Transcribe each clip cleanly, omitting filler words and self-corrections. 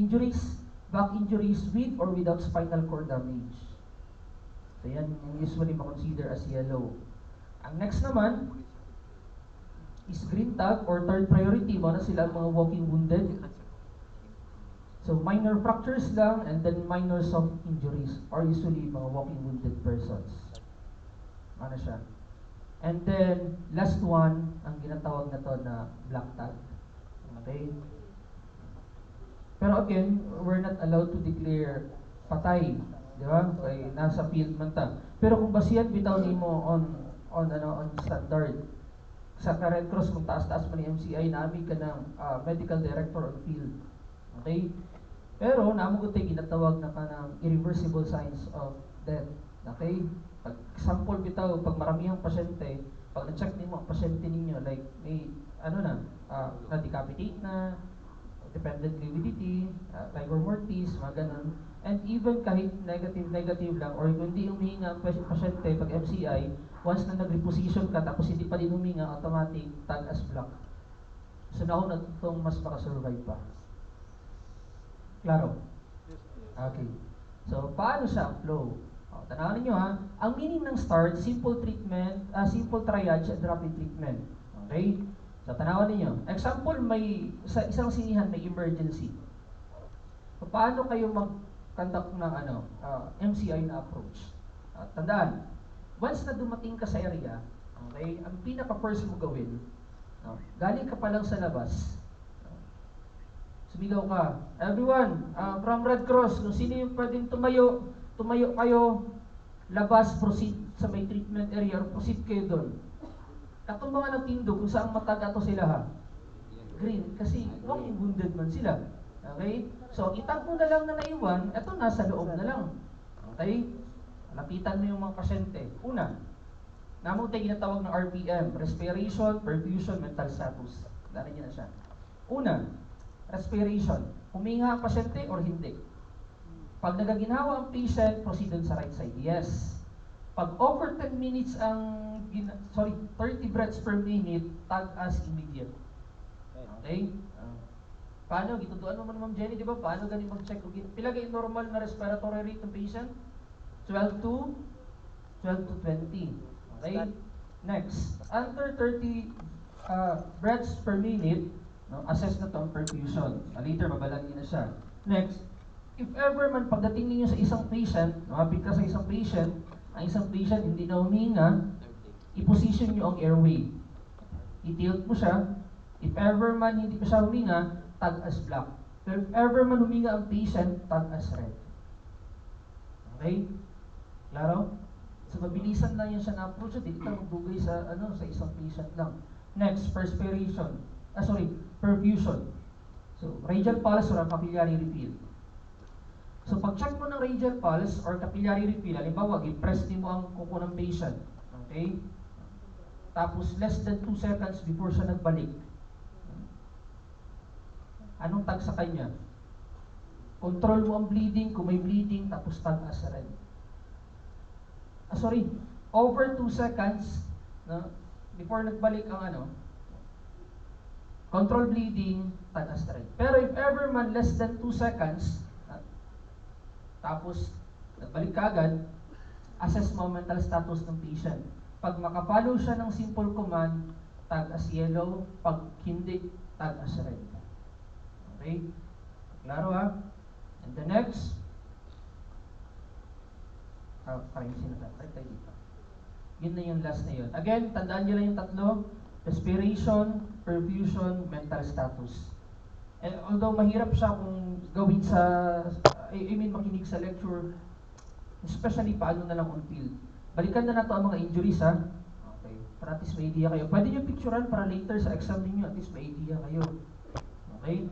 injuries, back injuries with or without spinal cord damage. So yan yung usually makonsider as yellow. Ang next naman is green tag or third priority. Mga sila ang mga walking wounded. So minor fractures lang and then minor soft injuries or usually mga walking wounded persons. Ano siya? And then last one, ang ginatawag na to na black tag. Okay? Pero again, we're not allowed to declare patay, di ba? Kaya nasa field man ta. Pero kung basihan bitaw nimo on standard sa Red Cross kung taas-taas man ni MCI naami ka ng medical director on field. Okay? Pero namo gud tay ginatawag na kanang irreversible signs of death. Okay? Pag sample bitaw pag maramihang pasyente, pag na-check nimo ang pasyente ninyo like may na-decapitate na, dependent lividity, rigor mortis, mga ganun. And even kahit negative lang or kung hindi huminga ang pasyente pag MCI, once na nag-reposition ka tapos hindi pa din huminga, automatic tag as block. So now na itong mas makasurvive pa. Klaro? Okay. So, paano siya ang flow? Tanawin niyo ha. Ang meaning ng START, simple treatment, simple triage and rapid treatment. Okay? So, tanawan niyo. Example, may sa isang sinihan may emergency. So, paano kayo mag-conduct ng MCI na approach? Tandaan, once na dumating ka sa area, okay, ang pinaka-first mo gawin, galing ka pa lang sa labas, sumigaw ka, everyone, from Red Cross, kung sino yung pwedeng tumayo kayo, labas, proceed sa may treatment area, or proceed kayo doon. Katong mga nagtindog, kung saan mataga to sila ha? Green, kasi walking wounded man sila. Okay? So, itag mo na lang na naiwan, eto nasa loob na lang. Okay? Lapitan mo yung mga pasyente. Una, namang tayo ginatawag ng RPM, respiration, perfusion, mental status. Dali niyo na siya. Una, respiration. Huminga ang pasyente or hindi? Pag nagaginawa ang patient, proceed sa right side. Yes. Pag over 10 minutes 30 breaths per minute, tag as immediate. Okay? Paano? Gitutuan mo Ma'am Jenny, di ba? Paano galing mag-check? Pila kayo normal na respiratory rate ng patient? 12 to 20. Okay? Next. Under 30 breaths per minute, assess na to ang perfusion. Later, mabalagin na siya. Next, if ever man pagdating niyo sa isang patient, lumapit ka sa isang patient, ang isang patient hindi na huminga, i-position niyo ang airway. I-tilt mo siya. If ever man hindi pa siya huminga, tag as black. Pero if ever man huminga ang patient, tag as red. Okay? Klaro? So mabilisan lang yan siya na-approach. Hindi ka magdugay sa isang patient lang. Next, perspiration. Perfusion. So, radial pulse or capillary refill. So, pag-check mo ng radial pulse or capillary refill, halimbawa, i-press din mo ang kuko ng patient. Okay? Tapos, less than 2 seconds before siya nagbalik. Anong tag sa kanya? Control mo ang bleeding, kung may bleeding, tapos tag as red. Over 2 seconds, before nagbalik ang control bleeding, tag as red. Pero if ever man less than 2 seconds, tapos nagbalik ka agad, assess mo mental status ng patient. Pag makapollow siya ng simple command, tag as yellow. Pag hindi, tag as red. Okay? Klaro ha? And the next, yun na yung last na yun. Again, tandaan nyo lang yung tatlo: respiration, perfusion, mental status. And although mahirap siya kung gawin makinig sa lecture, especially paano na lang on field. Balikan na nato ang mga injuries ha. Okay. Para at least may idea kayo. Pwede nyo picturean para later sa exam ninyo, at least may idea kayo. Okay?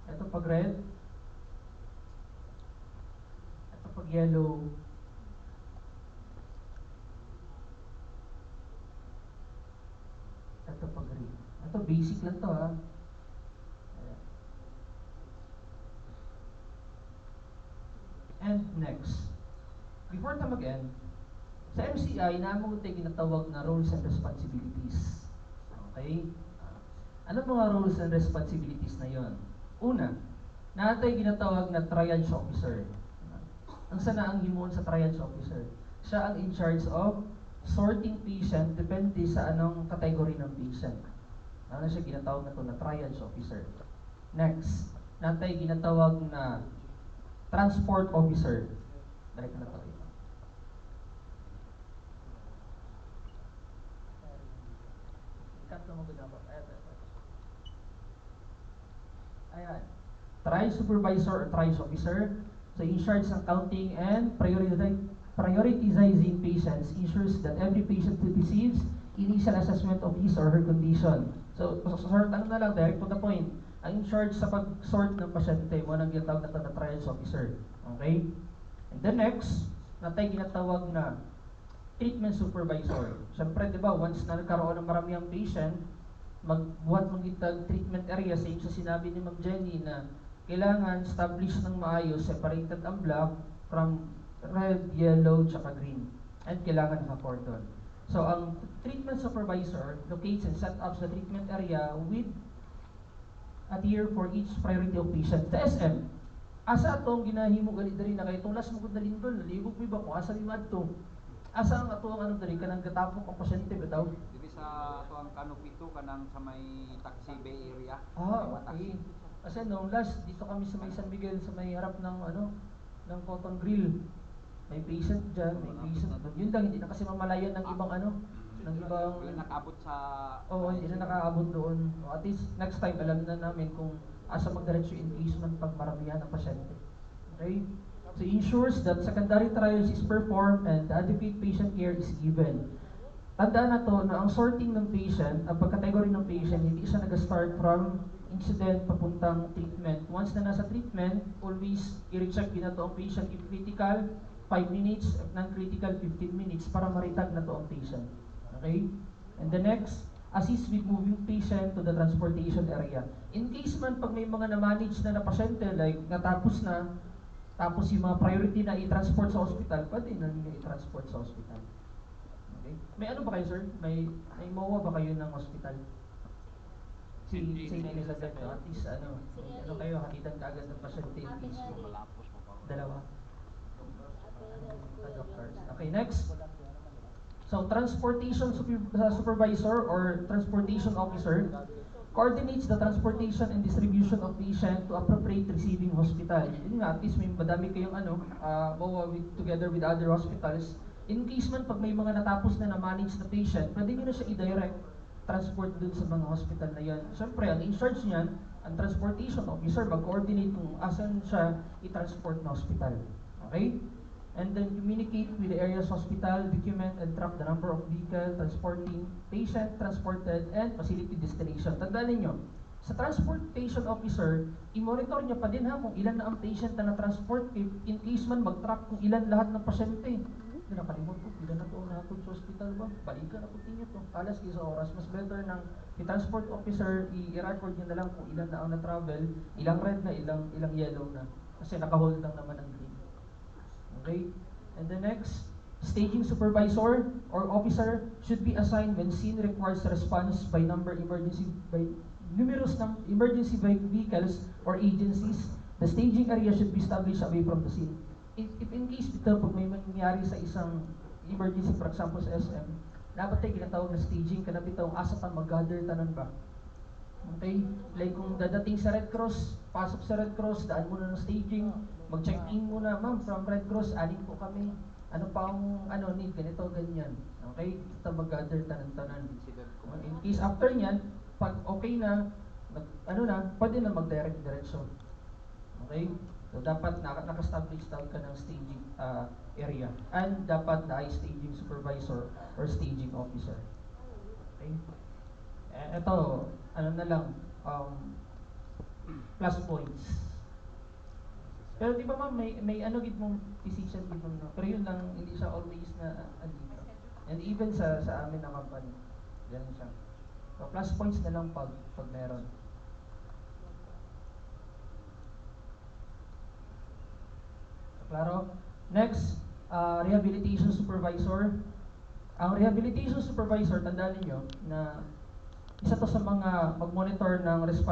Ito pag red. Ito pag yellow. Ito pag green. Ito basic lang to ha. And next, before ta mag-end, sa MCI, naman tayo ginatawag na roles and responsibilities. Okay? Ano mga roles and responsibilities na yon? Una, natay ginatawag na triage officer. Ang sana ang himuon sa triage officer. Siya ang in charge of sorting patient depende sa anong category ng patient. Ano siya ginatawag na to na triage officer. Next, natay ginatawag na transport officer. Direct na to. Cut mo gud ako. Ayan. Triage supervisor or triage officer. So in charge ng counting and prioritizing patients ensures that every patient receives initial assessment of his or her condition. So, sort ano na lang, direct to the point. Ang in charge sa pag-sort ng pasyente mo nang ginatawag na triage officer. Okay? And the next, natay ginatawag na treatment supervisor. Siyempre, di ba, once na nagkaroon ng maraming patient, magbuhat magitag treatment area, same sa sinabi ni Ma'am Jenny na kailangan establish ng maayos, separated ang block from red, yellow, tsaka green. And kailangan naka-cordon. So, ang treatment supervisor locates and set up the treatment area with a tier for each priority of patient. Sa SM, asa atong ginahimo gali diri na kay tulas mo gud nalindol, nalibog mi ba kung asa mi madto? Asa ang atong ano diri kanang gatapok ang pasyente bitaw? Diri sa atong kanupito kanang sa may Taxi Bay area. Okay. Kasi nung last dito kami sa may San Miguel sa may harap ng ng Cotton Grill. May patient dyan, may patient doon. Yun lang, hindi na kasi mamalayan ng ibang ng ibang... Wala nakaabot sa... Oo, hindi na nakaabot doon. O, at least, next time, alam na namin kung asa magdiretso in case man pag maramihan ng pasyente. Okay? So, ensures that secondary trials is performed and adequate patient care is given. Tandaan na to na ang sorting ng patient, ang pagkategory ng patient, hindi siya nag-start from incident papuntang treatment. Once na nasa treatment, always i-recheck din na to ang patient if critical, 5 minutes, if non-critical, 15 minutes para maritag na to ang patient. Okay? And the next, assist with moving patient to the transportation area. In case man pag may mga na-manage na pasyente, like natapos na, tapos yung mga priority na i-transport sa hospital, pwede na nyo i-transport sa hospital. Okay? May ano ba kayo, sir? May MOA ba kayo ng hospital? Si Elizabeth, no? At least kayo, hatitan ka agad ng pasyente in case. Dalawa. Doctors. Okay, next. So, transportation supervisor or transportation officer coordinates the transportation and distribution of patient to appropriate receiving hospital. Yun nga, at least may madami kayong together with other hospitals. In case man, pag may mga natapos na na-manage na patient, pwede nyo na siya i-direct transport dun sa mga hospital na yan. Siyempre, ang in-charge niyan, ang transportation officer, mag-coordinate kung asan siya i-transport na hospital. Okay? And then communicate with the area's hospital, document and track the number of vehicle transporting patient, transported, and facility destination. Tandaan ninyo, sa transportation officer, i-monitor niya pa din kung ilan na ang patient na na-transport in case man mag-track kung ilan lahat ng pasyente. Hindi nakalimot ko, ilan na to nakapod sa hospital ba? Balikan ako tinyo to. Alas kayo sa oras, mas better ng i-transport officer, i-record niya na lang kung ilan na ang na-travel, ilang red na, ilang yellow na. Kasi naka-hold lang naman ang green. Okay? And the next, staging supervisor or officer should be assigned when scene requires response by numerous emergency vehicles or agencies. The staging area should be established away from the scene. If in case dito, pag may mangyari sa isang emergency, for example sa SM, dapat tayo ginatawag na staging, kana bitaw asa pa mag-gather tanan ba? Okay? Like kung dadating sa Red Cross, pasok sa Red Cross, daan muna ng staging, mag-check-in muna, ma'am, from Red Cross, anin po kami, ano pa ang need, ganito, ganyan. Okay? Ito mag-gather tanan-tanan. In case after nyan, pag okay na, pwede na mag-direct direction. Okay? So dapat naka-establish ka ng staging area. And dapat na ay staging supervisor or staging officer. Okay? Ito, plus points. Pero di ba ma'am, may gid mong decision gid mong, pero yun lang, hindi siya always na andito. And even sa amin na company, ganun siya. So plus points na lang pag meron. So, klaro? Next, rehabilitation supervisor. Ang rehabilitation supervisor, tandaan niyo na isa to sa mga mag-monitor ng response